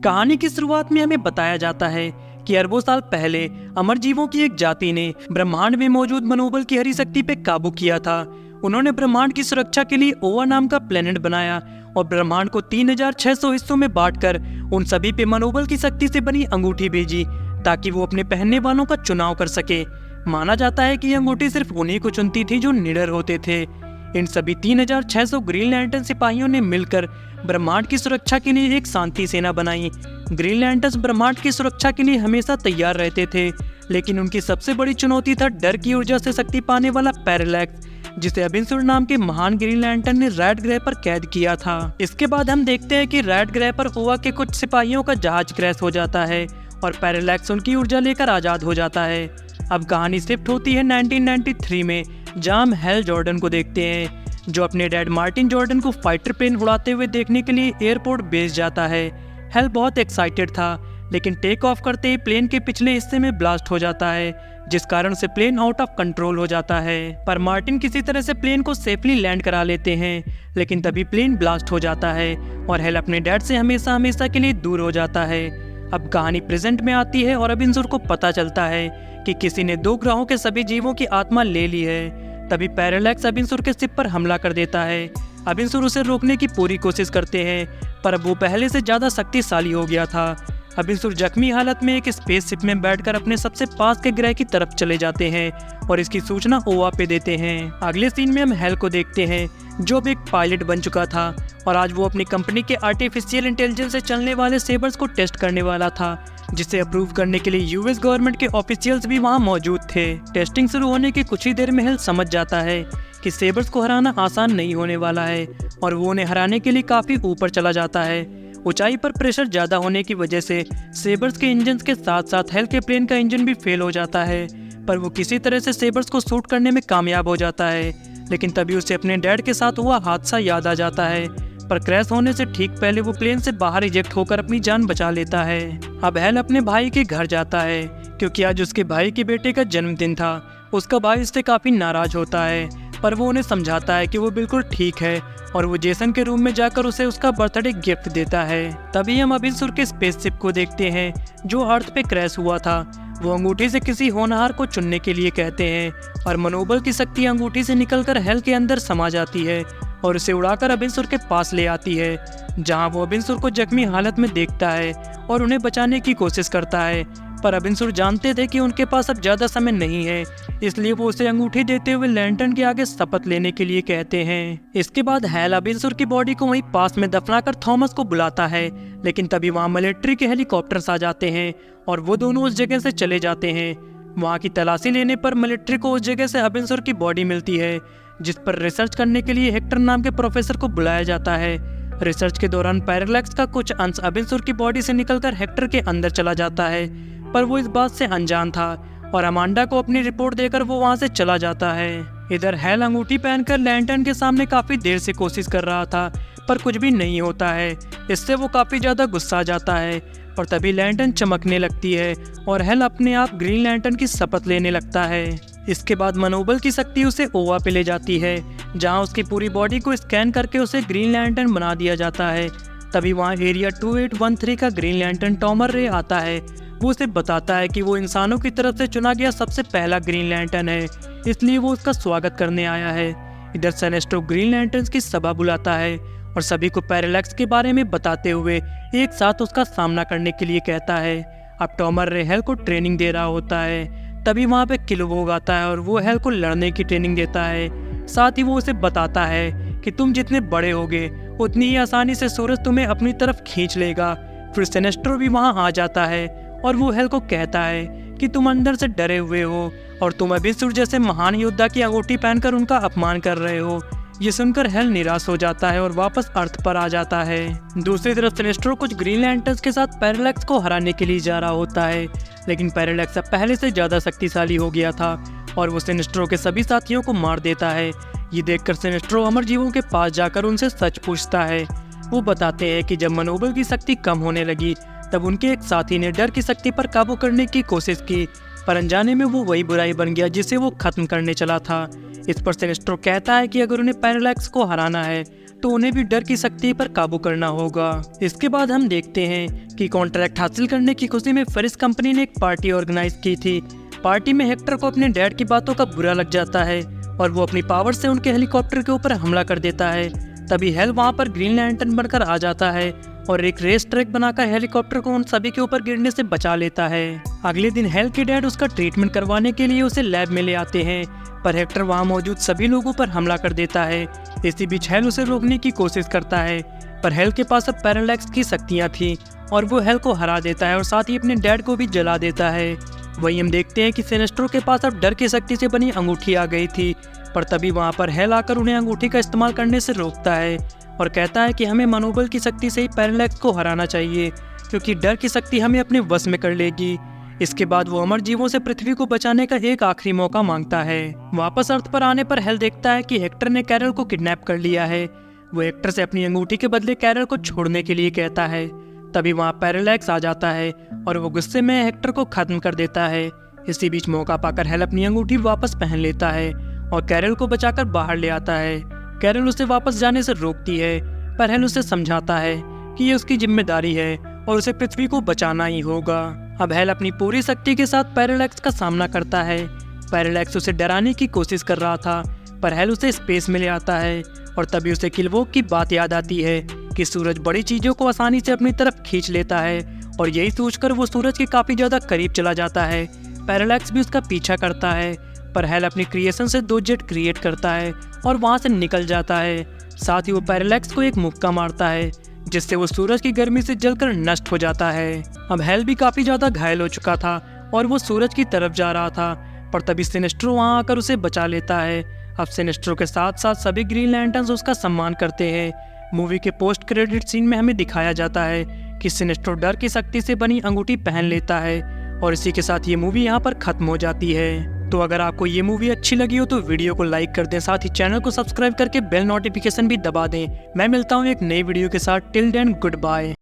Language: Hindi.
कहानी की शुरुआत में हमें बताया जाता है कि अरबों साल पहले अमर जीवों की एक जाति ने ब्रह्मांड में मौजूद मनोबल की हरी शक्ति पे काबू किया था। उन्होंने ब्रह्मांड की सुरक्षा के लिए ओवा नाम का प्लेनेट बनाया और ब्रह्मांड को 3600 हिस्सों में बांटकर उन सभी पे मनोबल की शक्ति से बनी अंगूठी भेजी ताकि वो अपने पहनने वालों का चुनाव कर सके। माना जाता है कि यह अंगूठी सिर्फ उन्हीं को चुनती थी जो निडर होते थे। इन सभी 3600 ग्रीन लैंटर्न सिपाहियों ने मिलकर ब्रह्मांड की सुरक्षा के लिए एक शांति सेना बनाई। ग्रीन लैंटर्स ब्रह्मांड की सुरक्षा के लिए हमेशा तैयार रहते थे, लेकिन उनकी सबसे बड़ी चुनौती था डर की ऊर्जा से शक्ति पाने वाला पैरालैक्स, जिसे अबिन्सुर नाम के महान ग्रीन लैंटर्न ने रेड ग्रह पर कैद किया था। इसके बाद हम देखते हैं कि रेड ग्रह पर ओवा के कुछ सिपाहियों का जहाज क्रैश हो जाता है और पैरालैक्स उनकी ऊर्जा लेकर आजाद हो जाता है। अब कहानी शिफ्ट होती है 1993 में, जहां हम हैल जॉर्डन को देखते हैं जो अपने डैड मार्टिन जॉर्डन को फाइटर प्लेन उड़ाते हुए देखने के लिए एयरपोर्ट भेज जाता है। हैल बहुत एक्साइटेड था, लेकिन टेक ऑफ करते ही प्लेन के पिछले हिस्से में ब्लास्ट हो जाता है, जिस कारण से प्लेन आउट ऑफ कंट्रोल हो जाता है। पर मार्टिन किसी तरह से प्लेन को सेफली लैंड करा लेते हैं, लेकिन तभी प्लेन ब्लास्ट हो जाता है और हैल अपने डैड से हमेशा हमेशा के लिए दूर हो जाता है। अब कहानी प्रेजेंट में आती है और अबिन्सुर को पता चलता है कि किसी ने 2 ग्रहों के सभी जीवों की आत्मा ले ली है। तभी पैरालैक्स अबिन्सुर के शिप पर हमला कर देता है। अबिन्सुर उसे रोकने की पूरी कोशिश करते हैं, पर अब वो पहले से ज्यादा शक्तिशाली हो गया था। अबिन्सुर जख्मी हालत में एक स्पेसशिप में बैठकर अपने सबसे पास के ग्रह की तरफ चले जाते हैं और इसकी सूचना ओवा पे देते हैं। अगले सीन में हम हैल को देखते हैं जो अब एक पायलट बन चुका था और आज वो अपनी कंपनी के आर्टिफिशियल इंटेलिजेंस से चलने वाले सेबर्स को टेस्ट करने वाला था, जिसे अप्रूव करने के लिए यूएस गवर्नमेंट के ऑफिशियल्स भी वहां मौजूद थे। टेस्टिंग शुरू होने की कुछ ही देर में हैल समझ जाता है कि सेबर्स को हराना आसान नहीं होने वाला है और वो उन्हें हराने के लिए काफी ऊपर चला जाता है। ऊंचाई पर प्रेशर ज्यादा होने की वजह से सेबर्स के इंजन के साथ साथ हैल के प्लेन का इंजन भी फेल हो जाता है, पर वो किसी तरह से सेबर्स को शूट करने में कामयाब हो जाता है। लेकिन तभी उसे अपने डैड के साथ हुआ हादसा याद आ जाता है, पर क्रैश होने से ठीक पहले वो प्लेन से बाहर इजेक्ट होकर अपनी जान बचा लेता है। अब हैल अपने भाई के घर जाता है क्योंकि आज उसके भाई के बेटे का जन्मदिन था। उसका भाई इससे काफी नाराज होता है, पर वो उन्हें समझाता है कि वो बिल्कुल ठीक है और वो जेसन के रूम में जाकर उसे उसका बर्थडे गिफ्ट देता है। तभी हम अबिन्सुर के स्पेसशिप को देखते हैं जो अर्थ पे क्रैश हुआ था। वो अंगूठी से किसी होनहार को चुनने के लिए कहते हैं और मनोबल की शक्ति अंगूठी से निकलकर हैल के अंदर समा जाती है और उसे उड़ाकर अबिन्सुर के पास ले आती है, जहां वो अबिन्सुर को जख्मी हालत में देखता है और उन्हें बचाने की कोशिश करता है। पर अबिन्सुर जानते थे कि उनके पास अब ज्यादा समय नहीं है, इसलिए वो उसे अंगूठी देते हुए लैंटर्न के आगे शपथ लेने के लिए कहते हैं। इसके बाद हैल अबिन्सुर की बॉडी को वहीं पास में दफनाकर थॉमस को बुलाता है, लेकिन तभी वहाँ मिलिट्री के हेलीकॉप्टर्स आ जाते हैं और वो दोनों उस जगह से चले जाते हैं। वहाँ की तलाशी लेने पर मिलिट्री को उस जगह से अबिन्सुर की बॉडी मिलती है, जिस पर रिसर्च करने के लिए हेक्टर नाम के प्रोफेसर को बुलाया जाता है। रिसर्च के दौरान पैरालैक्स का कुछ अंश अबिन्सुर की बॉडी से निकलकर हेक्टर के अंदर चला जाता है, पर वो इस बात से अनजान था और अमांडा को अपनी रिपोर्ट देकर वो वहां से चला जाता है। इधर हैल अंगूठी पहनकर लैंटर्न के सामने काफी देर से कोशिश कर रहा था, पर कुछ भी नहीं होता है। इससे वो काफी ज्यादा गुस्सा जाता है और तभी लैंटर्न चमकने लगती है और हैल अपने आप ग्रीन लैंटर्न की शपथ लेने लगता है। इसके बाद मनोबल की शक्ति उसे ओवा पे ले जाती है, जहां उसकी पूरी बॉडी को स्कैन करके उसे ग्रीन लैंटर्न बना दिया जाता है। तभी वहां एरिया 2813 का ग्रीन लैंटर्न टॉमर रे आता है। वो उसे बताता है कि वो इंसानों की तरफ से चुना गया सबसे पहला ग्रीन लैंटर्न है, इसलिए वो उसका स्वागत करने आया है। इधर सेनेस्ट्रो ग्रीन लैंटर्न्स की सभा बुलाता है और सभी को पैरालैक्स के बारे में बताते हुए एक साथ उसका सामना करने के लिए कहता है। अब टॉमर रे हैल को ट्रेनिंग दे रहा होता है, तभी वहाँ पे किलवोग आता है और वो हैल को लड़ने की ट्रेनिंग देता है। साथ ही वो उसे बताता है कि तुम जितने बड़े होगे उतनी ही आसानी से सूरज तुम्हें अपनी तरफ खींच लेगा। फिर सेनेस्ट्रो भी वहाँ आ जाता है और वो हैल को कहता है कि तुम अंदर से डरे हुए हो और तुम अबिन्सुर जैसे महान योद्धा की अंगूठी पहनकर उनका अपमान कर रहे हो। ये सुनकर हैल निराश हो जाता है और वापस अर्थ पर आ जाता है। दूसरी तरफ सेनेस्ट्रो कुछ ग्रीन लैंटर्न्स के साथ पैरालैक्स को हराने के लिए जा रहा होता है, लेकिन पैरालैक्स अब पहले से ज्यादा शक्तिशाली हो गया था और वो सेनेस्ट्रो के सभी साथियों को मार देता है। ये देखकर सेनेस्ट्रो अमर जीवों के पास जाकर उनसे सच पूछता है। वो बताते हैं कि जब मनोबल की शक्ति कम होने लगी तब उनके एक साथी ने डर की शक्ति पर काबू करने की कोशिश की, पर अनजाने में वो वही बुराई बन गया जिसे वो खत्म करने चला था। इस पर सेनेस्ट्रो कहता है कि अगर उन्हें पैरालैक्स को हराना है तो उन्हें भी डर की शक्ति पर काबू करना होगा। इसके बाद हम देखते हैं कि कॉन्ट्रैक्ट हासिल करने की खुशी में फेरिस कंपनी ने एक पार्टी ऑर्गेनाइज की थी। पार्टी में हेक्टर को अपने डैड की बातों का बुरा लग जाता है और वो अपनी पावर से उनके हेलीकॉप्टर के ऊपर हमला कर देता है। तभी हेल वहाँ पर ग्रीन लैंटर्न बनकर आ जाता है और एक रेस ट्रैक बनाकर हेलीकॉप्टर को उन सभी के ऊपर गिरने से बचा लेता है। अगले दिन हेल के डैड उसका ट्रीटमेंट करवाने के लिए उसे लैब में ले आते हैं, पर हेक्टर वहाँ मौजूद सभी लोगों पर हमला कर देता है। इसी बीच हेल उसे रोकने की कोशिश करता है, पर हेल के पास अब पैरालैक्स की शक्तियाँ थी और वो हेल को हरा देता है और साथ ही अपने डैड को भी जला देता है। वहीं हम देखते हैं कि सिनेस्ट्रो के पास अब डर की शक्ति से बनी अंगूठी आ गई थी, पर तभी वहाँ पर हेल आकर उन्हें अंगूठी का इस्तेमाल करने से रोकता है और कहता है कि हमें मनोबल की शक्ति से ही पैरालैक्स को हराना चाहिए, क्योंकि डर की शक्ति हमें अपने वश में कर लेगी। इसके बाद वो अमर जीवों से पृथ्वी को बचाने का एक आखिरी मौका मांगता है। वापस अर्थ पर आने पर हेल देखता है कि हेक्टर ने कैरल को किडनैप कर लिया है। वो हेक्टर से अपनी अंगूठी के बदले कैरल को छोड़ने के लिए कहता है। तभी वहाँ पैरालैक्स आ जाता है और वो गुस्से में हेक्टर को खत्म कर देता है। इसी बीच मौका पाकर हेल अपनी अंगूठी वापस पहन लेता है और कैरल को बचाकर बाहर ले आता है। कैरल उसे वापस जाने से रोकती है, पर हेल उसे समझाता है कि ये उसकी जिम्मेदारी है और उसे पृथ्वी को बचाना ही होगा। अब हेल अपनी पूरी शक्ति के साथ पैरालैक्स का सामना करता है। पैरालैक्स उसे डराने की कोशिश कर रहा था, पर हेल उसे स्पेस में ले आता है और तभी उसे किलवोक की बात याद आती है कि सूरज बड़ी चीज़ों को आसानी से अपनी तरफ खींच लेता है, और यही सोचकर वो सूरज के काफ़ी ज़्यादा करीब चला जाता है। पैरालैक्स भी उसका पीछा करता है, पर हेल अपनी क्रिएशन से 2 जेट क्रिएट करता है और वहाँ से निकल जाता है। साथ ही वो पैरालैक्स को एक मुक्का मारता है, जिससे वो सूरज की गर्मी से जलकर नष्ट हो जाता है। अब हेल भी काफ़ी ज़्यादा घायल हो चुका था और वो सूरज की तरफ जा रहा था, पर तभी सिनेस्ट्रो वहाँ आकर उसे बचा लेता है। अब सिनेस्ट्रो के साथ साथ सभी ग्रीन लैंटर्न्स उसका सम्मान करते हैं। मूवी के पोस्ट क्रेडिट सीन में हमें दिखाया जाता है कि सिनेस्ट्रो डर की शक्ति से बनी अंगूठी पहन लेता है, और इसी के साथ ये मूवी यहाँ पर खत्म हो जाती है। तो अगर आपको ये मूवी अच्छी लगी हो तो वीडियो को लाइक कर दें, साथ ही चैनल को सब्सक्राइब करके बेल नोटिफिकेशन भी दबा दें। मैं मिलता हूँ एक नई वीडियो के साथ। Till then good bye.